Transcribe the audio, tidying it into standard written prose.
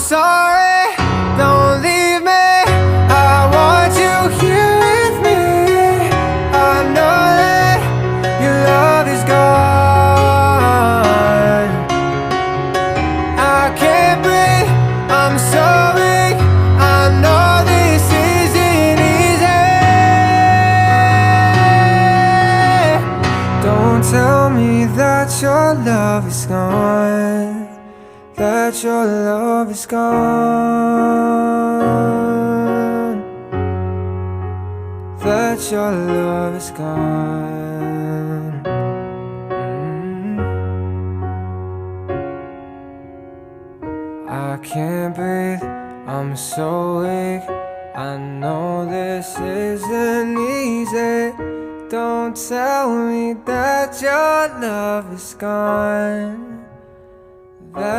sorry, don't leave me. I want you here with me. I know that your love is gone. I can't breathe, I'm so weak. I know this isn't easy. Don't tell me that your love is gone, that your love is gone, that your love is gone. I can't breathe, I'm so weak. I know this isn't easy. Don't tell me that your love is gone, that